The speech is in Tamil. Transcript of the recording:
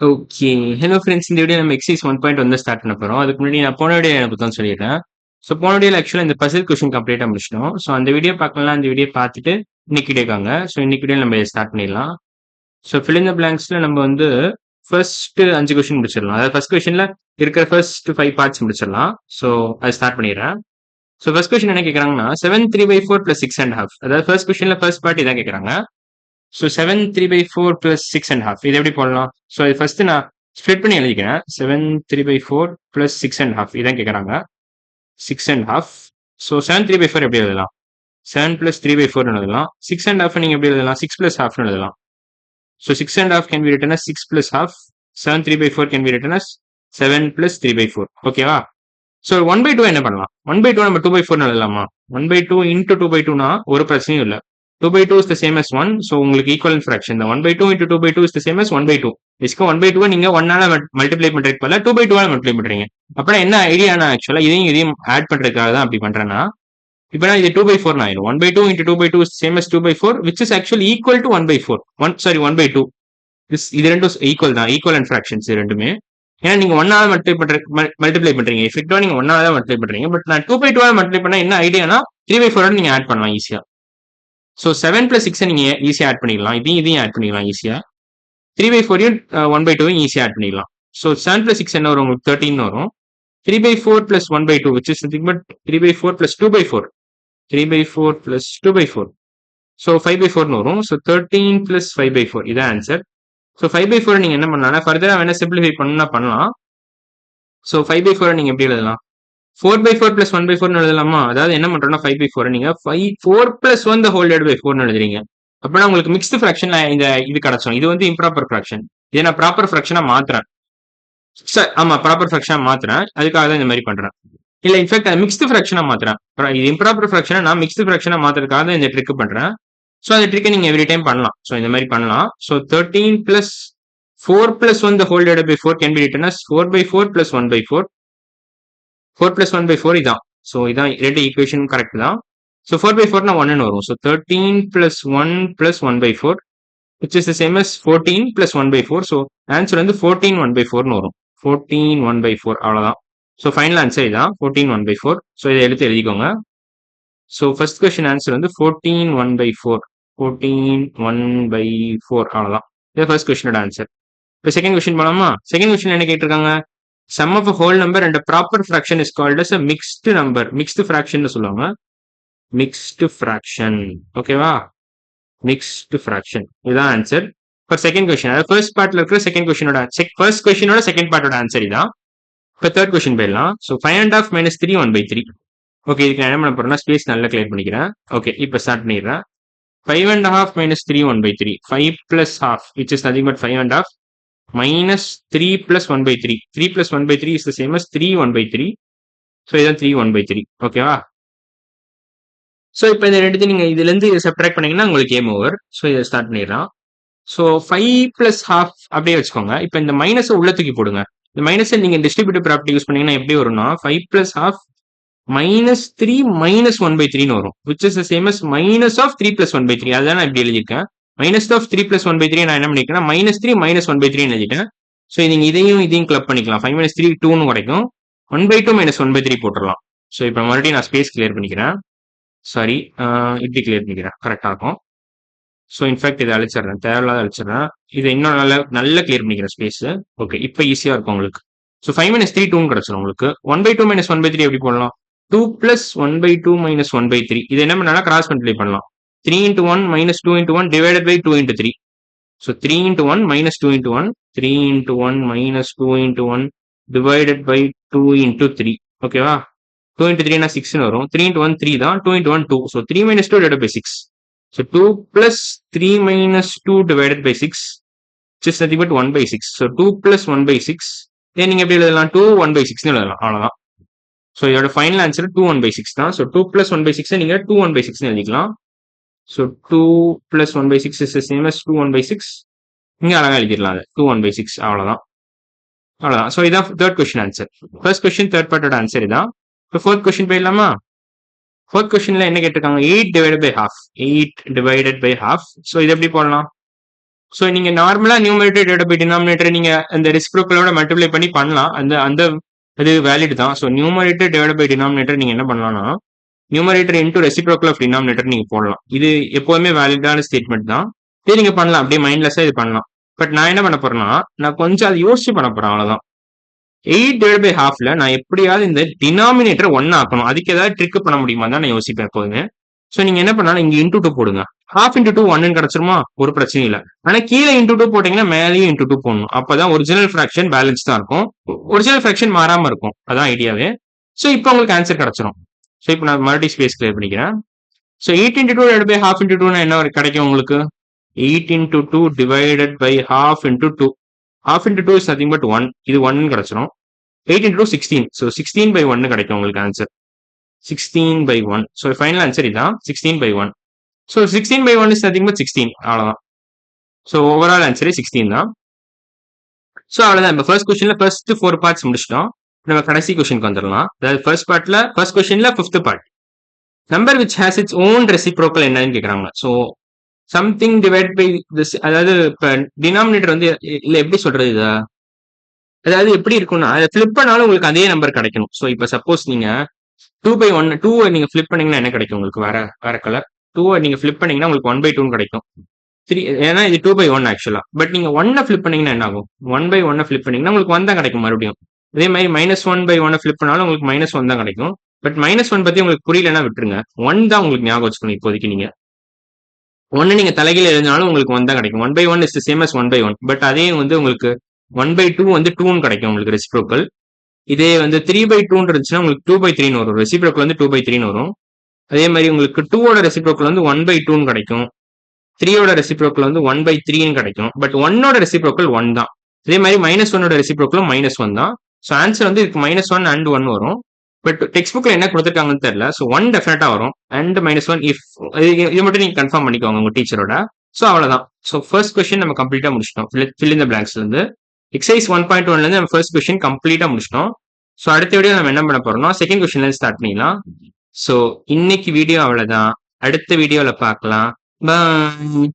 ஓகே. Hello friends. இந்த வீடியோ நம்ம எக்ஸர்சைஸ் 1.1 தான் ஸ்டார்ட் பண்ண போறோம். அதுக்கு முன்னாடி நான் போன வீடியோ எனக்கு தான் சொல்லிடுறேன். ஸோ போன வீடியோல ஆக்சுவலா இந்த பசில் கொஸ்டின் கம்ப்ளீட்டா முடிச்சிட்டோம். ஸோ அந்த வீடியோ பார்க்கலாம், அந்த வீடியோ பார்த்துட்டு இன்னைக்கு வீடியோக்காங்க. ஸோ இன்னைக்கு வீடியோ நம்ம ஸ்டார்ட் பண்ணிடலாம். ஸோ ஃபில் இன் த பிளாங்க்ஸ்ல நம்ம வந்து ஃபர்ஸ்ட் 5 கொஸ்டின் முடிச்சிடலாம். அதாவது ஃபர்ஸ்ட் கொஸ்டின்ல இருக்கிற ஃபர்ஸ்ட் 5 பார்ட்ஸ் முடிச்சிடலாம். ஸோ அதை ஸ்டார்ட் பண்ணிடுறேன். ஸோ ஃபர்ஸ்ட் கொஸ்டின் என்ன கேட்குறாங்கன்னா 7 3/4 + 6 1/2. அதாவது ஃபர்ஸ்ட் கொஸ்டின்ல ஃபர்ஸ்ட் பார்ட் இதான் கேட்குறாங்க. ஸோ 7 3/4 + 6 1/2 இது எப்படி போடலாம்? ஸோ இது ஃபர்ஸ்ட் நான் ஸ்ப்ளிட் பண்ணி எழுதிக்கிறேன். 7 3/4 + 6 1/2 இதான் கேட்குறாங்க. 6 1/2. ஸோ 7 3/4 எப்படி எழுதலாம்? 7 + 3/4 எழுதலாம். 6 1/2 நீங்க எப்படி எழுதலாம்? 6 + ½ எழுதலாம். So 6 1/2 can be written as 6 + ½. 7 3/4 can be written as 7 + 3/4. ஓகேவா? ஸோ 1/2 என்ன பண்ணலாம்? 1/2 நம்ம 2/4 எழுதலாமா? 1/2 into 2/2னா ஒரு பிரச்சனையும் இல்லை. 2/2 is the same as 1. So உங்களுக்கு ஈக்குவலன்ட் ஃபிராக்ஷன் தான். 1/2 into 2/2 is the same as 1/2. பேசிக்கா 1/2 நீங்க 1ஆல மல்டிப்ளை பண்றதுக்கு பதிலா 2/2ஆல மல்டிப்ளை பண்றீங்க. அப்பனா என்ன ஐடியானா ஆக்சுவலா இதையும் ஆட் பண்றதுக்காக தான் அப்படி பண்றேன்னா, இப்ப இது 2/4 ஆயிடும். 1/2 into 2/2 is same as 2/4, which is actually equal to 1/4. 1/2. இது ரெண்டும் ஈக்குவல் தான். ஈக்குவலன்ட் ஃபிராக்ஷன்ஸ் ரெண்டுமே. ஏன்னா நீங்க 1ஆல மல்டிப்ளை பண்றீங்க. எஃபெக்டிவா நீங்க 1ஆல தான் மல்டிப்ளை பண்றீங்க. பட் நான் 2/2ஆல மல்டிப்ளை பண்ணா என்ன ஐடியானா 3/4 நீங்க ஆட் பண்ணலாம் ஈஸியா. ஸோ 7 + 6 நீங்க ஈஸியா ஆட் பண்ணிடலாம். இதையும் ஆட் பண்ணிடலாம் ஈஸியா. 3/4யும் 1/2யும் ஈஸியா ஆட் பண்ணிடலாம். ஸோ 7 + 6 என்ன வரும்? உங்களுக்கு 13 வரும். 3/4 + 1/2, which is nothing but 3/4 + 2/4. 3/4 + 2/4. So 5/4 வரும். ஸோ 13 + 5/4 இதான் ஆன்சர். ஸோ 5/4 நீங்க என்ன பண்ணலாம்? ஃபர்தரா வேணா சிம்பிளிஃபை பண்ணலாம். ஸோ 5/4 நீங்க எப்படி எழுதலாம்? 4/4 + 1/4 எழுதலாமா? அதாவது என்ன பண்றோம்னா 5/4 நீங்க 4 + 1 the whole divided by 4 எழுதுறீங்க. அப்படின்னா உங்களுக்கு மிக்ஸ்டு ஃபிராக்ஷன்ல இந்த இது கிடைச்சிடும். இது வந்து இம்ப்ராப்பர் ஃபிராக்ஷன். இதை நான் ப்ராப்பர் ஃபிராக்ஷனா மாத்துறேன். ஆமா, ப்ராப்பர் ஃபிராக்ஷனா மாத்துறேன். அதுக்காக தான் இந்த மாதிரி பண்றேன். இல்ல இன்ஃபேக்ட் அது மிக்ஸ்டு ஃபிராக்ஷனா மாத்துறேன். இது இம்ப்ராப்பர் ஃபிராக்ஷனா நான் மிக்ஸ்டு ஃபிராக்ஷனா மாத்துறதுக்காக தான் இந்த ட்ரிக் பண்றேன். ஸோ அந்த ட்ரிக்கை நீங்க எவ்ரி டைம் பண்ணலாம். ஸோ இந்த மாதிரி பண்ணலாம். So 13 + 4 + 1 the whole divided by 4 can be written as 4/4 + 1/4. 4 + 1/4 இதான். ஸோ இதான் ரெண்டு ஈக்குவேஷன் கரெக்ட் தான். ஸோ 4/4னா 1ன்னு வரும். So 13 + 1 + 1/4, which is the same as 14 + 1/4. So answer வந்து 14 1/4ன்னு வரும். 14 1/4 அவ்வளவுதான். ஸோ ஃபைனல் ஆன்சர் இதான் 14 1/4. ஸோ இதை எடுத்து எழுதிக்கோங்க. ஸோ ஃபர்ஸ்ட் கொஸ்டின் ஆன்சர் வந்து 14 1/4. 14 1/4 அவ்வளவுதான். இது ஃபர்ஸ்ட் கொஸ்டினோட ஆன்சர். இப்போ செகண்ட் கொஸ்டின் போலாமா? செகண்ட் கொஸ்டின் என்ன கேட்டிருக்காங்க? Sum of a whole number and a proper fraction is called as a mixed number. Mixed fraction சொல்லுவாங்க. Mixed fraction. ஓகேவா? Mixed fraction. இதுதான் ஆன்சர். For second question. அதாவது ஃபர்ஸ்ட் பார்ட்ல இருக்கிற செகண்ட் கொஸ்டினோட ஃபர்ஸ்ட் கொஸ்டினோட செகண்ட் பார்ட்டோட ஆன்சர் இதான். இப்போ தேர்ட் கொஸ்டின் போயிடலாம். ஸோ 5 1/2 - 3 1/3. ஓகே, இதுக்கு நான் என்ன பண்ண போறேன்னா ஸ்பேஸ் நல்லா கிளியர் பண்ணிக்கிறேன். ஓகே, இப்போ ஸ்டார்ட் பண்ணிடுறேன். 5 1/2 - 3 1/3. 5 + ½ which is nothing but 5 1/2 minus 3 + 1/3. 3 + 1/3 is the same as 3 1/3. So இதான் 3 1/3. ஓகேவா? ஸோ இப்போ இந்த ரெண்டுத்தையும் நீங்க இதுல இருந்து சப்ட்ராக்ட் பண்ணீங்கன்னா உங்களுக்கு கேம் ஓவர். ஸோ இதை ஸ்டார்ட் பண்ணிடலாம். ஸோ 5 + ½ அப்படியே வச்சுக்கோங்க. இப்போ இந்த மைனஸை உள்ள தூக்கி போடுங்க. இந்த மைனஸை நீங்க டிஸ்ட்ரிபியூட்டிவ் ப்ராப்பர்ட்டி யூஸ் பண்ணீங்கன்னா எப்படி வரும்னா 5 + ½ minus 3 minus 1/3ன்னு வரும். which is the same as minus of 3 + 1/3. அதான் நான் இப்படி எழுதியிருக்கேன். மைனஸ் ஆஃப் 3 + 1/3 நான் என்ன பண்ணிருக்கேன்? -3 - 1/3 எழுதிட்டேன். ஸோ நீங்க இதையும் கிளப் பண்ணிக்கலாம். 5 - 3 2ன்னு கிடைக்கும். 1/2 - 1/3 போட்டுடலாம். ஸோ இப்போ மறுபடியும் நான் ஸ்பேஸ் கிளியர் பண்ணிக்கிறேன். சாரி, இப்படி கிளியர் பண்ணிக்கிறேன். கரெக்டா இருக்கும். ஸோ இன்ஃபேக்ட் இதை அழிச்சிடுறேன். தேவையில்லாத அழிச்சிடுறேன். இதை இன்னும் நல்லா கிளியர் பண்ணிக்கிறேன் ஸ்பேஸ். ஓகே, இப்போ ஈஸியா இருக்கும் உங்களுக்கு. ஸோ 5 - 3 2ன்னு கிடைச்சிடும் உங்களுக்கு. 1/2 - 1/3 எப்படி போடலாம்? 2 + 1/2 - 1/3. இது என்ன பண்ணலாம்? கிராஸ் மல்டிப்ளை பண்ணலாம். 3 × 1 - 2 × 1 divided by 2 × 3. So 3 × 1 - 2 × 1. 3 × 1 - 2 × 1 divided by 2 × 3. ஓகேவா? 2 × 3 னா 6ன்னு வரும். 3 × 1 3 தான். 2 × 1 2. So 3 - 2 divided by 6. So 2 + 3 - 2 divided by 6, which is nothing but 1/6. So 2 + 1/6. then நீங்க எப்படி எழுதலாம்? 2 1/6ன்னு எழுதலாம். அவ்வளவுதான். ஸோ இதோட ஃபைனல் ஆன்சர் 2 1/6 தான். ஸோ 2 + 1/6 நீங்க 2 1/6ன்னு எழுதிக்கலாம். So 2 + 1/6 is the same as 2 1/6. இங்க அழகா எழுதிடலாம். அது 2 1/6 அவ்வளவுதான். ஸோ இதான் third question answer. First question third பார்ட்டோட ஆன்சர் இதான். இப்போ ஃபோர்த் கொஸ்டின் போயிடலாமா? ஃபோர்த் கொஸ்டின்ல என்ன கேட்டிருக்காங்க? 8 divided by half. 8 divided by half. So இது எப்படி போடலாம்? ஸோ நீங்க நார்மலா நியூமரேட்டர் டிவைடட் பை டினாமினேட்டர் நீங்க அந்த ரெசிப்ரோக்கலோட மல்டிப்ளை பண்ணி பண்ணலாம். அந்த அந்த அது வேலிட் தான். So numerator divided by denominator நீங்க என்ன பண்ணலாம்னா numerator into reciprocal of denominator நீங்க போடலாம். இது எப்போதுமே வேலிடான ஸ்டேட்மெண்ட் தான். இது நீங்க பண்ணலாம், அப்படியே மைண்ட்லெஸ்ஸா இது பண்ணலாம். பட் நான் என்ன பண்ண போறேன்னா நான் கொஞ்சம் அதை யோசிச்சு பண்ண போறேன், அவ்வளவுதான். 8 டிவைட் பை ஹாஃப்ல நான் எப்படியாவது இந்த டினாமினேட்டர் 1 ஆக்கணும். அதுக்கு ஏதாவது ட்ரிக் பண்ண முடியுமா தான் நான் யோசிப்பேன் எப்போதுமே. ஸோ நீங்க என்ன பண்ணாலும் இங்க இன்டூ 2 போடுங்க. ஹாஃப் இன்டூ 2 1 கிடைச்சிருமா, ஒரு பிரச்சனையும் இல்லை. ஆனா கீழே இன்டூ 2 போட்டீங்கன்னா மேலேயும் இன்டூ 2 போடணும். அப்பதான் ஒரிஜினல் ஃபிராக்ஷன் பேலன்ஸ் தான் இருக்கும், ஒரிஜினல் ஃபிராக்ஷன் மாறாம இருக்கும். அதான் ஐடியாவே. ஸோ இப்போ உங்களுக்கு ஆன்சர் கிடைச்சிரும். ஸோ இப்போ நான் மறுபடியும் ஸ்பேஸ் கிளியர் பண்ணிக்கிறேன். So 8 into 2 divide by half into 2 என்ன கிடைக்கும் உங்களுக்கு? 8 into 2 divided by half into 2. Half into 2 is nothing but 1. இது 1 கிடைச்சிரும். 8 into 16. So 16 by 1 கிடைக்கும் உங்களுக்கு answer. 16 by 1. So final answer இதான் 16 by 1. So 16 by 1 is nothing but 16. அவ்வளவுதான். ஸோ ஓவரால் ஆன்சரே 16 தான். ஸோ அவ்வளவுதான். இப்போ ஃபர்ஸ்ட் கொஸ்டின்ல ஃபர்ஸ்ட் 4 பார்ட்ஸ் முடிச்சிட்டோம். நம்ம கடைசி கொஸ்டினுக்கு வந்துடலாம். அதாவது ஃபர்ஸ்ட் கொஸ்டின்ல 5th part. Number which has its own reciprocal என்னன்னு கேட்குறாங்க. So something divide by this, அதாவது இப்போ டினாமினேட்டர் வந்து இல்லை எப்படி சொல்றது இதை, அதாவது எப்படி இருக்கும்னா அதை ஃபிளிப் பண்ணாலும் உங்களுக்கு அதே நம்பர் கிடைக்கணும். ஸோ இப்போ சப்போஸ் நீங்க 2/1 2 நீங்க ஃபிளிப் பண்ணீங்கன்னா என்ன கிடைக்கும் உங்களுக்கு? வேற வேற கலர் 2 நீங்க ஃபிளிப் பண்ணீங்கன்னா உங்களுக்கு 1/2 கிடைக்கும். 3, ஏன்னா இது 2/1 ஆக்சுவலா. பட் நீங்க 1 ஃபிளிப் பண்ணீங்கன்னா என்ன ஆகும்? 1/1 ஃபிளிப் பண்ணீங்கன்னா உங்களுக்கு 1 தான் கிடைக்கும் மறுபடியும். அதே மாதிரி -1/1 ஃபிளிப் பண்ணாலும் உங்களுக்கு -1 தான் கிடைக்கும். பட் -1 பத்தி உங்களுக்கு புரியலன்னா விட்டுருங்க. 1 தான் உங்களுக்கு ஞாபகம் வச்சுக்கணும் இப்போதைக்கு. நீங்க 1 நீங்க தலைகீழ எழுதினாலும் உங்களுக்கு 1 தான் கிடைக்கும். 1/1 is the same as 1/1. But அதே வந்து உங்களுக்கு 1/2 வந்து 2 கிடைக்கும் உங்களுக்கு ரெசிப்ரோக்கல். இதே வந்து 3/2 இருந்துச்சுன்னா உங்களுக்கு 2/3 வரும். ரெசிப்ரோக்கல் வந்து 2/3 வரும். அதே மாதிரி உங்களுக்கு 2 ஓட ரெசிப்ரோக்கல் வந்து 1/2 கிடைக்கும். 3 ஓட ரெசிப்ரோக்கல் வந்து 1/3 கிடைக்கும். பட் 1 ஓட ரெசிப்ரோக்கல் 1 தான். அதே மாதிரி -1 ஓட ரெசிப்ரோக்கலும் -1 தான். ஸோ ஆன்சர் வந்து இதுக்கு -1 and 1 வரும். பட் டெக்ஸ்ட் புக்ல என்ன கொடுத்துருக்காங்கன்னு தெரியல. ஸோ 1 டெஃபினட்டா வரும் அண்ட் -1 இஃப், இது மட்டும் நீங்க கன்ஃபார்ம் பண்ணிக்கோங்க உங்க டீச்சரோட. ஸோ அவ்வளவுதான். ஸோ ஃபர்ஸ்ட் கொஸ்டின் நம்ம கம்ப்ளீட்டா முடிச்சிட்டோம். ஃபில் இன் தி பிளாங்க்ஸ்ல இருந்து எக்ஸசைஸ் 1.1ல இருந்து நம்ம ஃபர்ஸ்ட் கொஸ்டின் கம்ப்ளீட்டா முடிச்சிட்டோம். ஸோ அடுத்த வீடியோ நம்ம என்ன பண்ண போறோம்னா செகண்ட் கொஸ்டின்ல இருந்து ஸ்டார்ட் பண்ணிடலாம். ஸோ இன்னைக்கு வீடியோ அவ்வளவுதான். அடுத்த வீடியோல பார்க்கலாம். பாய்.